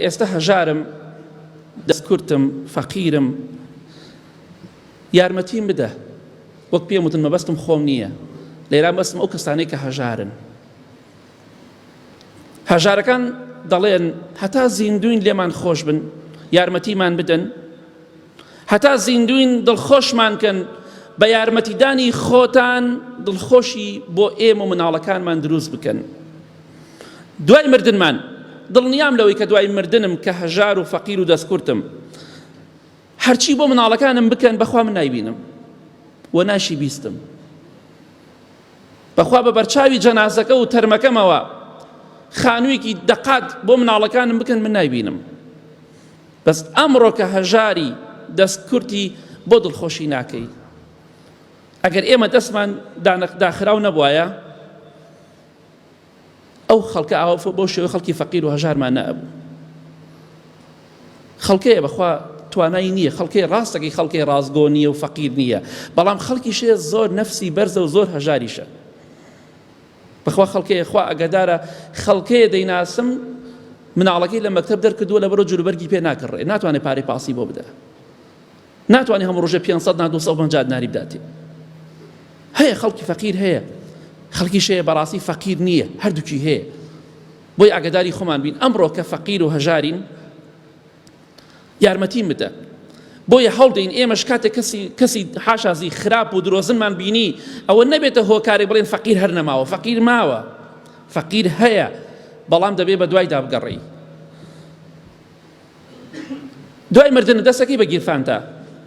ئێستا هەژارم دەستکورتم فەقیرم یارمەتیم بدە وەک پێم وتن مەبەستم خۆم نییە لێران بەستم ئەو کەسانەی کە هەژارن هەژارەکان دەڵێن هەتا زیندوین لێمان خۆش بن یارمەتیمان بدەن هەتا زیندوین دڵخۆشمان کەن بە یارمەتیدانی خۆتان دڵخۆشی بۆ ئێمە و مناڵەکانمان دروست بکەن دوای مردنمان دڵنیام لەوەی کە دوای مردنم کە هەژار و فەقیر و دەستکورتم هەرچی بۆ مناڵەکانم بکەن بەخوا من نایبینم و ناشی بیستم بەخوا بە بەرچاوی جەنازەکە و تەرمەکەمەوە خانوویەکی دەقات بۆ مناڵەکانم بکەن من نایبینم بەس ئەمڕۆ کە هەژاری دەستکورتی بۆ دڵخۆشی ناکەی ئەگەر ئێمە دەستمان داخراو نەبوایە ئەو خەڵکە ئاوا بۆ شێوەی خەڵکی فەقیر و هەژارمان نەبوو خەڵکەیە بەخوا توانایی نییە خەڵکەی ڕاستەکەی خەڵکەی ڕازگۆ نییە و فەقیر نییە بەڵام خەڵکیشێ زۆر نەفسی بەرزە و زۆر هەژاریشە بەخوا خەڵکەیە خوا ئەگەدارە خەڵکەیە دەیناسم مناڵەکەی لە مەکتەب دەرکردووە لەبەرۆ جلوبەرگی پێ ناکڕێ ناتوانێت پارەی پاسی بۆ بدە ناتوانێت هەموو ڕۆژێ 500 نا 250 دیناری بداتێ هەیە خەڵکی فەقیر هەیە خەڵکیشەیە بەڕاستی فەقیر نییە هەردووکی هەیە بۆی ئاگاداری خۆمان بین ئەمڕۆ کە فەقیر و هەژارین یارمەتیم بدە بۆیە هەوڵدەین ئێمەش کاتێک کەسی حاشازی خراپ و درۆزنمان بینی ئەوە نەبێتە هۆکارێک بڵێن فەقیر هەر نەماوە فەقیر ماوە فەقیر هەیە بەڵام دەبێت بە دوای دابگەڕێی دوای مردن دەستەکەی بە گیرفانتە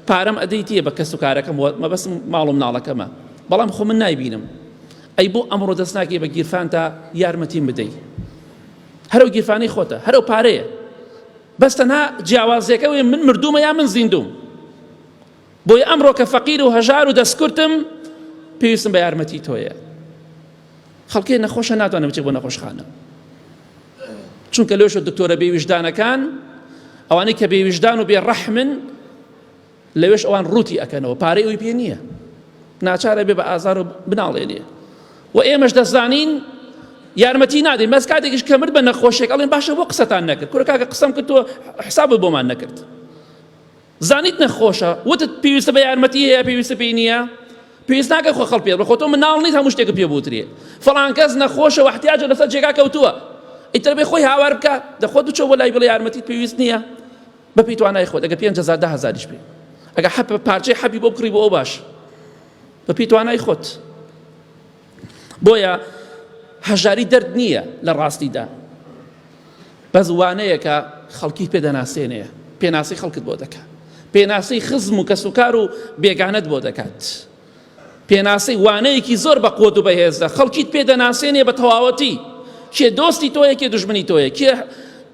پارەم ئەدەیتیە بە کەس و کارەکەم مەبەستم ماڵ و مناڵەکەمە بەڵام خۆ من نایبینم ئەی بۆ ئەمڕۆ دەست ناکەی بە گیرفانتە یارمەتیم بدەی هەرو گیرفانەی خۆتە هەرو پارەیە بەس تەنها جیاوازیەکەوەی من مردوومە یا من زیندوم بۆیە ئەمڕۆ کە فەقیر و هەژار و دەستکورتم پێویستم بە یارمەتی تۆیە خەڵکێ نەخۆشە ناتوانم بچێت بۆ نەخۆشخانە چونکە لێشە دکتۆرە بێویژدانەکان ئەوانەی کە بێویژدان و بێڕەحمن لەوێش ئەوان ڕووتی ئەکەنەوە پارەی ئەوی پێ نییە ناچارە بێ بە ئازار و بناڵێنێ و ئێمەش دەزانین یارمەتی نادەین بەس کاتێکیش کە مرد بە نەخۆشیێک ئەڵێن باشە بۆ قسەتان نەکرد کورە کاکە قسەم کرد تۆ حسابت بۆمان نەکرد زانیت نەخۆشە وتت پێویستە بە یارمەتی هەیە پێویستە پێی نییە پێویست ناکە خۆ خەڵ پێ بخۆ تۆ مناڵ نیت هەموو شتێکت پێ بوترێ فەڵان کەس نەخۆشە و احتیاجە لەسەر جێگا کەوتووە ئیتر بێ خۆی هاوار بکە دەخۆ دوو چۆ بۆ لای بڵێ یارمەتیت پێویست نییە بە پێی توانای خۆت ئەگە 5,000 10,000 پێ ئەگە پارچەی حەبی بۆ بکڕی بۆ ئەو باش بە پێی توانای خۆت بۆیە هەژاری دەرد نییە لە ڕاستیدا بەس وانەیە کە خەڵکی پێدەناسێنەیە پێناسی خەڵکت بۆ دەکات پێناسی خزم و کەسوکار و بێگانەت بۆ دەکات پێناسی وانەیەکی زۆر بە قوت و بەهێزە خەڵکیت پێدەناسێنێ بە تەواوەتی کێ دۆستی تۆیە کێ دوژمنی تۆیە کێ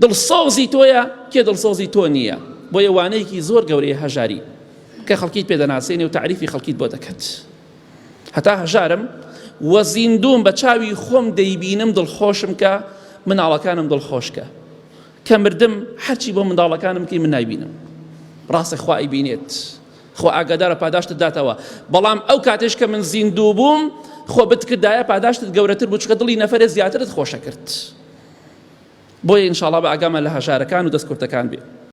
دڵسۆزی تۆیە کێ دڵسۆزی تۆ نییە بۆیە وانەیەکی زۆر گەورەیە هەژاری کە خەڵکیت پێدەناسێنێ و تعریفی خەڵکیت بۆ دەکات هەتا هەژارم وە زیندوم بە چاوی خۆم دەیبینم دڵخۆشم کە مناڵەکانم دڵخۆشکە کە مردم هەرچی بۆ منداڵەکانم کەی من نایبینم ڕاستە خوا ئەیبینێت خۆ ئاگادارە پاداشتت داتەوە بەڵام ئەو کاتێش کە من زیندوو بووم خۆ بتکردایە پاداشتت گەورەتر بوو چکە دڵی نەفەرێ زیاترت خۆشە کرد بۆیە ئینشاڵڵا بە ئاگامان لە هەژارەکان و دەستکورتەکان بێ